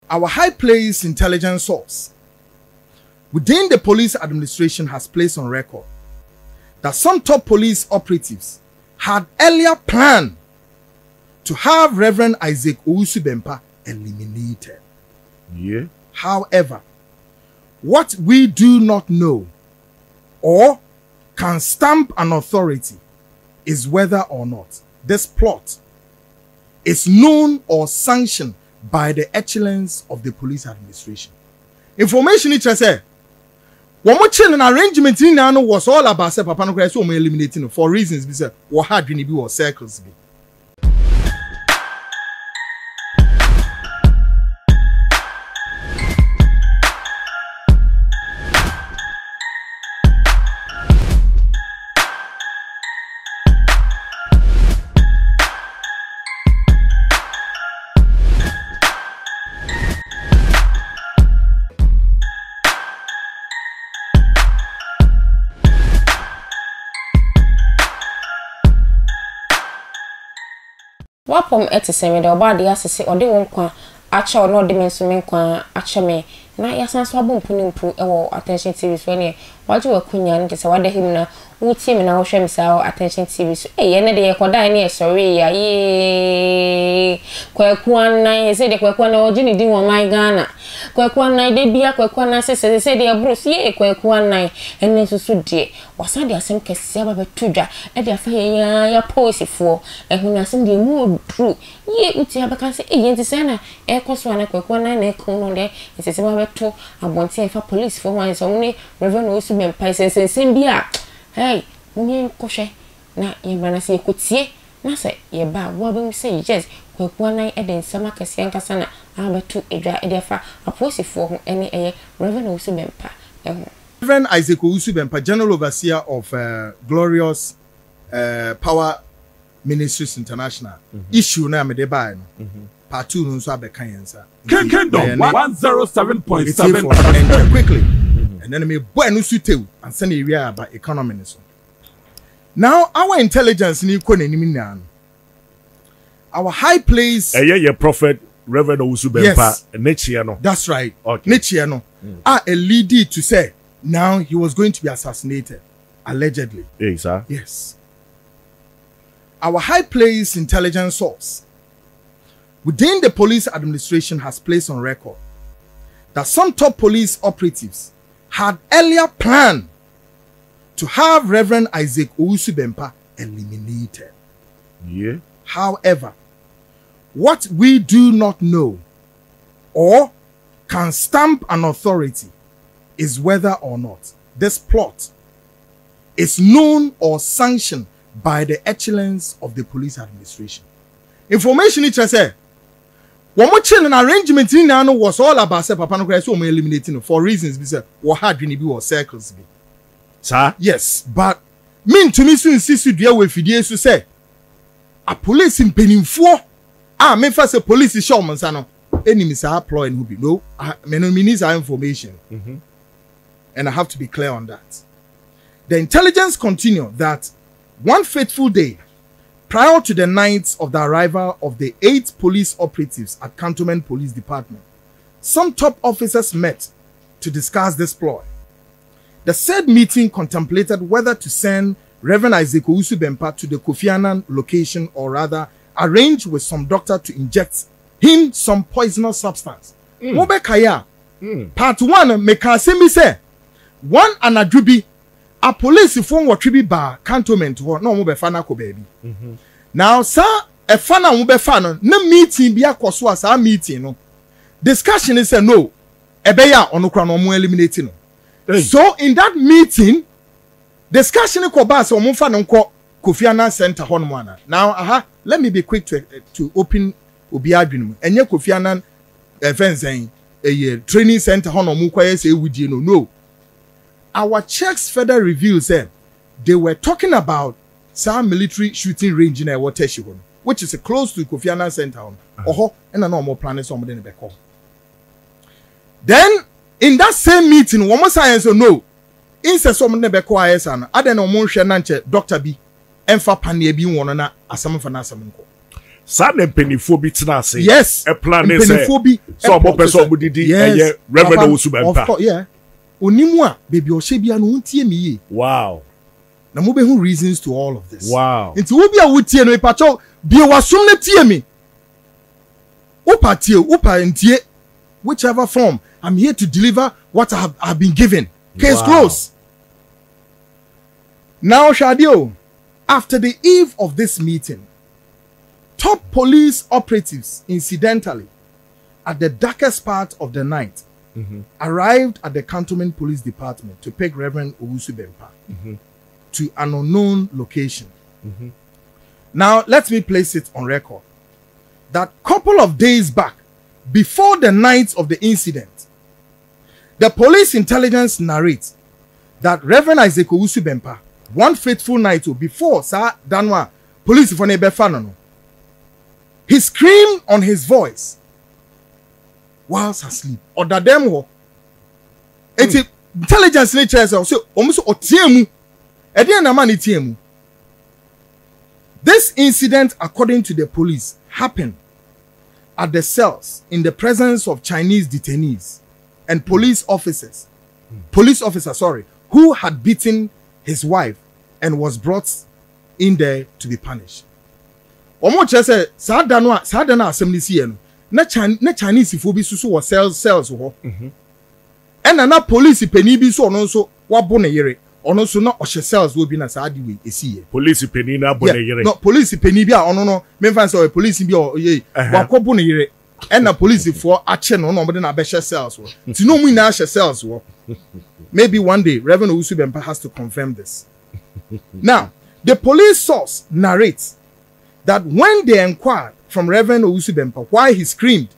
Our high-placed intelligence source within the police administration has placed on record that some top police operatives had earlier planned to have Reverend Owusu Bempah eliminated. Yeah. However, what we do not know or can stamp an authority is whether or not this plot is known or sanctioned by the excellence of the police administration. Information it say one more an arrangement in now was all about say papa no cry so eliminating for reasons be say what had be or circles be. Wapom etiseme de obade asese ode won kwa acha ono de mensumen kwa acha me na yasanso abompunimpu ewo attention tv so ne waje wakunya ne se wade him na wuti me na wo hwem sa attention tv so ye ne de yekoda ne sorry ya ye Kwaku Annan se de Kwaku Annan oji ni din wo man Ghana Kwaku Annan de bia Kwaku Annan se de bros ye Kwaku Annan enne susu de wasa de asem kese aba betudwa e de afa ya posifo ehunu asem de mu true ye uti abaka se ye ntise na e koso na Kwaku Annan na ekono de ntise ma beto abonti e fa police for one so ne Rev Owusu Bempah sensen bia hey munye kohwe na ye bana se ekotie na se ye ba wo be say yes Kwaku Annan e de nsama kese nkasa na abeto edwa e de fa aposifo ho ene eye Rev Owusu Bempah Reverend Owusu Bempah, General Overseer of Glorious Power Ministries International, issue na me de buy no. Part 2 no so abekanyensa. Kingdom 107.7 quickly. And then me boy no sutew and send a area about economy so. Now our intelligence ni ko nanim na. Our high place your prophet Reverend Owusu Bempah next no. That's right. Okay. Next no. A lead to say now he was going to be assassinated, allegedly. Yes, sir. Yes. Our high-placed intelligence source within the police administration has placed on record that some top police operatives had earlier planned to have Reverend Owusu Bempah eliminated. Yeah. However, what we do not know or can stamp an authority is whether or not this plot is known or sanctioned by the excellence of the police administration. Information it say one more an arrangement in now was all about say papa no cry so eliminating for reasons be say what had be or circles be. Sir? Yes, but mean to me so insist you we fidie so say a police in penimfo me first say police is show man no enemies are employing who be no me no needs our information. And I have to be clear on that. The intelligence continue that one fateful day, prior to the night of the arrival of the 8 police operatives at Cantonment Police Department, some top officers met to discuss this ploy. The said meeting contemplated whether to send Reverend Owusu Bempah to the Kwaku Annan location or rather arrange with some doctor to inject him some poisonous substance. Part 1 make me say one anadrubi a police phone what tribi ba cantonment no mo be fa na ko baby. Now sir e fa na mo be fa no na meeting bi akoso asa meeting no discussion is say no e be ya onokra no mo eliminate no. So in that meeting discussion ko ba say mo fa no nko Kwaku Annan center hon mo ana. Now let me be quick to open obi adwenu enye Kwaku Annan events a training center hon mo kwaye say wudie no. Our checks further reveals they were talking about some military shooting range in a water which is close to Kwaku Annan Center. And a normal plan is somebody in the back. Then in that same meeting, one more science or no, insert someone in the back I don't know more Doctor B and for Pania B one as some for Nasamunko. Sane penifo bi tina say. Yes. A plan is so mo person mo didi Reverend Owusu Bempah. Of course, yeah. Onimu a baby o she bia no untie me ye. Wow. Na mo be who reasons to all of this. Wow. Nti wo bia wo tie no ipacho bia wasum na tie me. Upa tie, upa ntie whichever form. I'm here to deliver what I've been given. Case closed. Now, Shadio, after the eve of this meeting, top police operatives, incidentally, at the darkest part of the night, arrived at the Cantonment Police Department to pick Reverend Owusu Bempah to an unknown location. Now, let me place it on record that couple of days back, before the night of the incident, the police intelligence narrates that Reverend Owusu Bempah, one fateful night before Sir Danwa, police for Nebefano, he screamed on his voice whilst asleep. Or that them wo. Intelligence nature so almost otiemu. Ediana man itiemu. This incident, according to the police, happened at the cells in the presence of Chinese detainees and police officers, who had beaten his wife and was brought in there to be punished. Omo chese sadana assembly see no na Chinese fo bi susu wo cells ho. And na police peni bi so no so wabo ne yere. Ono so na ohye cells wo bi na saadi we esi ye. Police peni na abo ne yere. No police peni bi a ono no me fan say police bi o ye wakobo ne yere. And na police for ache no mo de na be hye cells wo. Ti no mu na hye cells wo. Maybe one day Reverend Owusu Bempah has to confirm this. Now, the police source narrates that when they inquired from Reverend Owusu Bempah why he screamed,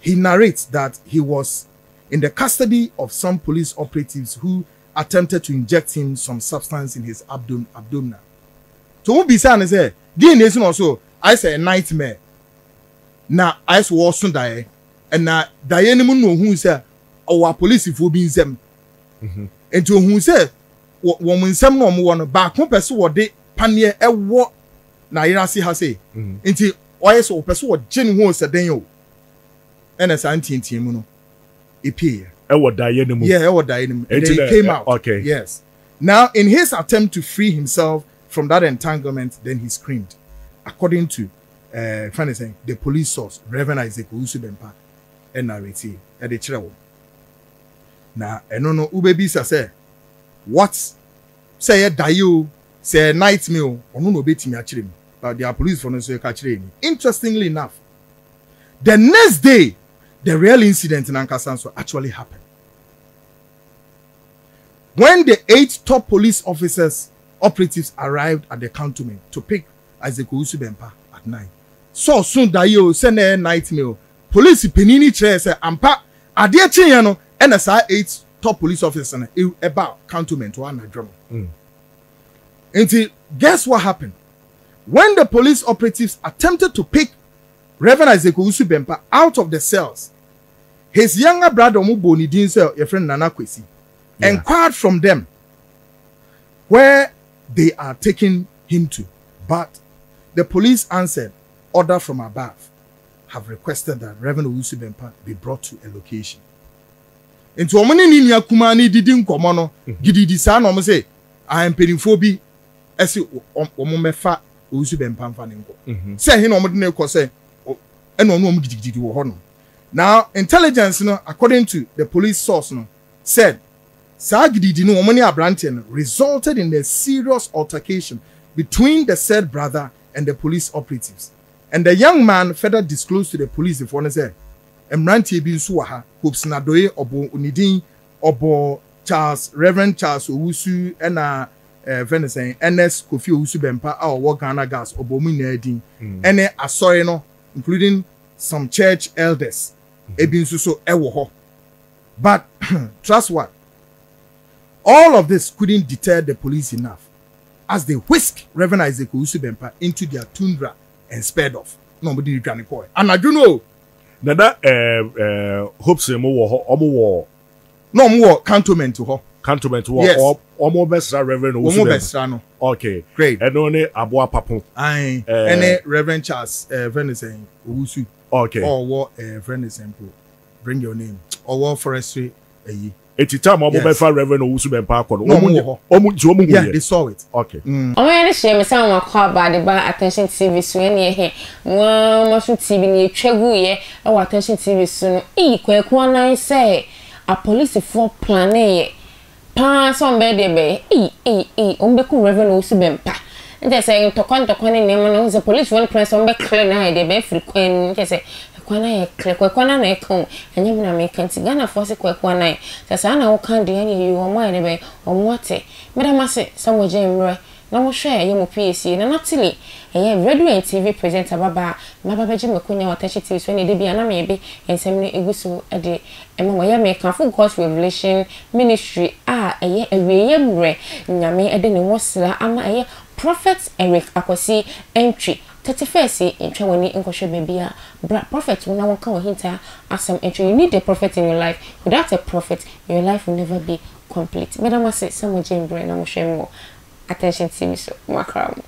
he narrates that he was in the custody of some police operatives who attempted to inject him some substance in his abdomen. So who be saying say, DNA also I say a nightmare. Now I was soon die, and now die no who say our police if we be them. And to who say woman some no one back one person what they panye e wo na yira si ha say. Nti oye so person what gin who say den yo. And as anti mu no e pay. E wo die no mu. Yeah, e wo die no mu. And then he came out. Okay. Yes. Now in his attempt to free himself from that entanglement, then he screamed. According to the police source, Reverend Owusu Bempah and narrative at the children. Now, I don't know who baby say what say a dio say a night meal or no bait me actually, but they are police for no so catch. Interestingly enough, the next day, the real incident in Ankasanso actually happened. When the 8 top police operatives arrived at the cantonment to pick Owusu Bempah at night. So soon that you send a night mail. Police penini chair say ampa adie chin no and as 8 top police officers about cantonment one drum. Until guess what happened? When the police operatives attempted to pick Reverend Owusu Bempah out of the cells, his younger brother Muboni Dinsel, your friend Nana Kwesi, inquired from them where they are taking him to. But the police answered, order from above have requested that Reverend Owusu Bempah be brought to a location. Into omoni ni nua kuma ni didi nkomo no gididi sa na omo say I am penifo bi ese omo mefa Owusu Bempah mfa ne nko. Say he na omo de na ko say eno no omo gididi wo ho no. Now intelligence no according to the police source no said sa gididi no omo ni abrante no resulted in a serious altercation between the said brother and the police operatives. And the young man further disclosed to the police if one said, Emranti bin Suaha, hopes Nadoye obo Unidin, obo Reverend Charles Owusu, and Venison, NS Kofi Owusu Bempah, our Wakana gas, obo Munedin, and a Asoreno, including some church elders, Ebin Suso Ewoho. But trust what? All of this couldn't deter the police enough, as they whisked Reverend Owusu Bempah into their tundra and sped off. Nobody did koi. And I do know. Nada hopes mo wo omo wo. No more cantonment to her. cantonment Yes. Omo Besra Reverend Owusu Omo Bempah. Besra no. Okay. Great. And only Aboa Papo. Aye. Any Reverend Charles Venison Owusu. Okay. Or what friend simple. Bring your name. Or what forestry Eti time Omo Yes. Besra Reverend Owusu Bempah kono. No, Omo yeah, they saw it. Okay. Omo ya share me say on call by the bar attention TV so any here. Mo so TV ni twegu ye e wa attention TV so no Kwaku Annan say a police for plan ye. Pa so mbe de be ombeku Reverend Owusu Bempah. Nje say tokon ni name no the police one press on be clear na de be free kwen nje say Kwaku Annan clear Kwaku Annan na e kan enye me na me kan ti Ghana force Kwaku Annan say na wo kan de any you o mo de be o mo ate me da ma say some jemre na mo hwe ye mo PSC na natili eye radio and TV presenter baba ma baba je mekunya watachi TV so ne de bia na me be ensem ne eguso de emo ya me kan for God's Revelation Ministry eye awiye mre nyame de ne wosra ama eye Prophet Eric Akosi entry 31st entry woni nkwohwe bebia prophet wona won kan hinta asem entry. You need a prophet in your life. Without a prophet your life will never be complete. Madam say some jembre na mo hwe mo attention TV so makram.